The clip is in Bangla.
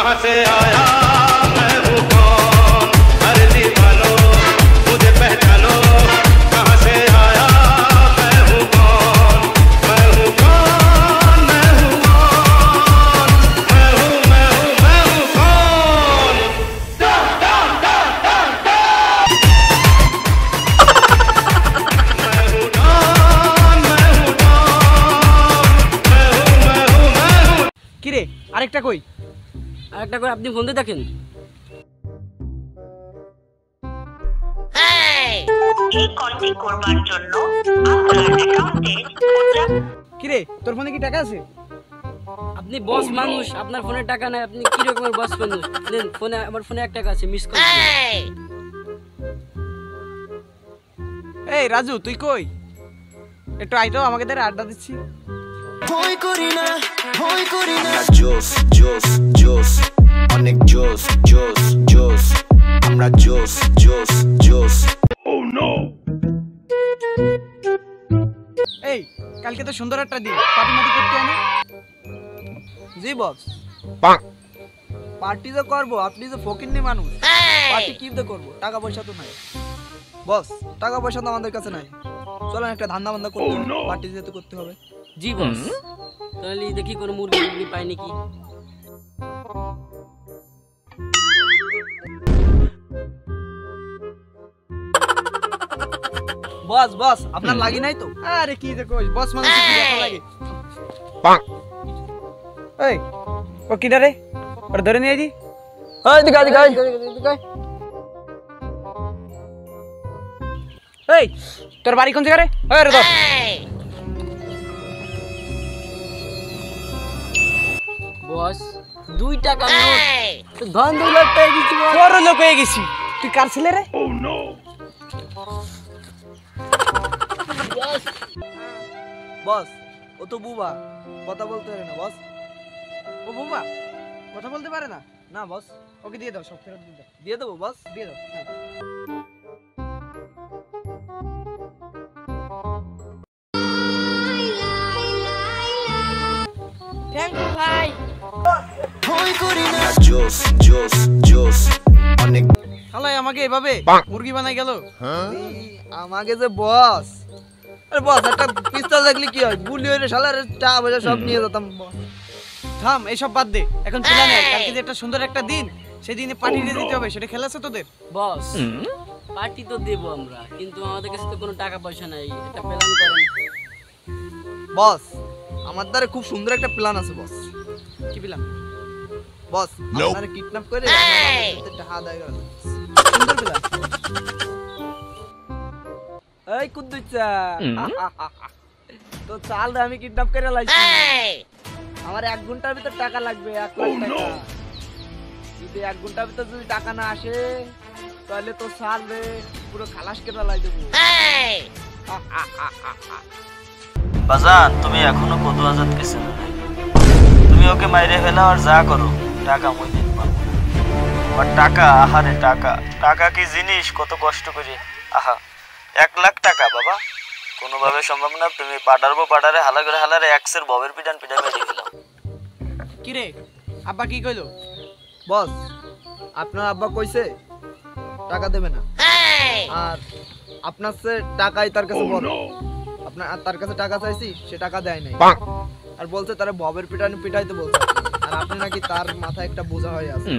कहां से आया मैं हूं कौन अरे दीवानो मुझे पहचानो कहां से आया मैं हूं कौन मैं हूं कौन मैं हूं कौन मैं हूं कौन डन डन डन डन मैं हूं कौन मैं हूं কি রে আরেকটা কই আপনি ফোন দিয়ে দেখেন। এই কলটি করবার জন্য আপনার অ্যাকাউন্টে কি রে তোর ফোনে কি টাকা আছে? আপনি বস মানুষ, আপনার ফোনে টাকা নাই, আপনি কি রকমের বস মানুষ? দেন ফোনে, আমার ফোনে 1 টাকা আছে, মিস কল। এই রাজু তুই কই? একটু আইতো আমাকে দের আড্ডা দিচ্ছি। ভয় করি না জোস জোস জোস অনেক জোস জোস জোস আমরা জোস জোস জোস ও নো এই কালকে তো সুন্দর একটা দিন, পার্টি মাটি করতে হয় না? জি বস, পার্টি তো করবো, আপনি তো ফকিন্নি মানুষ, পার্টি কি তো করবো, টাকা পয়সা তো নাই। বস টাকা পয়সা তো আমাদের কাছে নাই, চলেন একটা ধান্দা বান্দা করতে হবে, পার্টি যেতে করতে হবে। জি বস, তাহলে দেখি কোন মুরগি পাই নাকি। বস বস আপনার লাগি নাই তো? আরে কি দেখো বস মানুষ কি দেখা লাগে। এই ও কিডা রে, ওর ধরে নিয়ে দি। এই দিগা দিগা এই তোর বাড়ি কোন জায়গা রে? ওই রে ধর। বস 2 টাকা নোট তো ধন দৌলত পেয়ে গেছি, বড় লোক হয়ে গেছি। তুই কার ছেলে রে? ও নো বস ও তো বুবা, কথা বলতে পারে না বস। ও বুবা কথা বলতে পারে না? না বস, ওকে দিয়ে দাও, সব ফেরত দিয়ে দাও। দিয়ে দেবো বস, দিয়ে দাও। হ্যাঁ। থ্যাংক ইউ ভাই। ভয় করি না জোস জোস জোস অনেক হালাই আমাকে এভাবে মুরগি বানাই গেল। আমাকে যে বস, আরে বস একটা পিস্তল দেখলি কি হয়, গুলি হইলে শালার চা বাজা সব নিয়ে যেতাম। থাম এসব বাদ দে, এখন প্ল্যান আছে। কালকে যে একটা সুন্দর একটা দিন, সেই দিনে পার্টি দিতে হবে, সেটা খেলা আছে তোদের? বস পার্টি তো দেব আমরা, কিন্তু আমাদের কাছে তো কোনো টাকা পয়সা নাই, এটা প্ল্যান করেন। বস আমার দ্বারা খুব সুন্দর একটা প্ল্যান আছে বস। কি প্ল্যান? বস আপনারা কিডন্যাপ করে আমাদের টাকা আদায় করা যাবে। সুন্দর প্ল্যান। এই কুদ্দুচ্চা তো চাল আমি কিডন্যাপ করে লাইছি। আমার 1 ঘন্টার ভিতর টাকা লাগবে, 1 লাখ টাকা। যদি 1 ঘন্টার ভিতর যদি টাকা না আসে তাহলে তো চাল রে পুরো খালাস করে লাই দেবো। বাজান তুমি এখনো কত আজাদ কিছু না, তুমি ওকে মাইরে ফেলা আর যা করো, টাকা মই দিন পাবো। আর টাকা, আহারে টাকা, টাকা কি জিনিস, কত কষ্ট করে। আহা 1 লাখ টাকা বাবা কোনোভাবে সম্ভব না। তুমি পাটারে হালা করে হালারে এক্সের ববের পিটান মেরে গেলাম। কি রে আব্বা কি কইলো? বস আপনার আব্বা কইছে টাকা দেবে না, আর আপনার সে টাকাই তার কাছে বড়। আপনার তার কাছে টাকা চাইছি, সে টাকা দেয় নাই, আর বলছে তারে ববের পিটাইতে বলছে, আর আপনি নাকি তার মাথায় একটা বোঝা হয়ে আছে।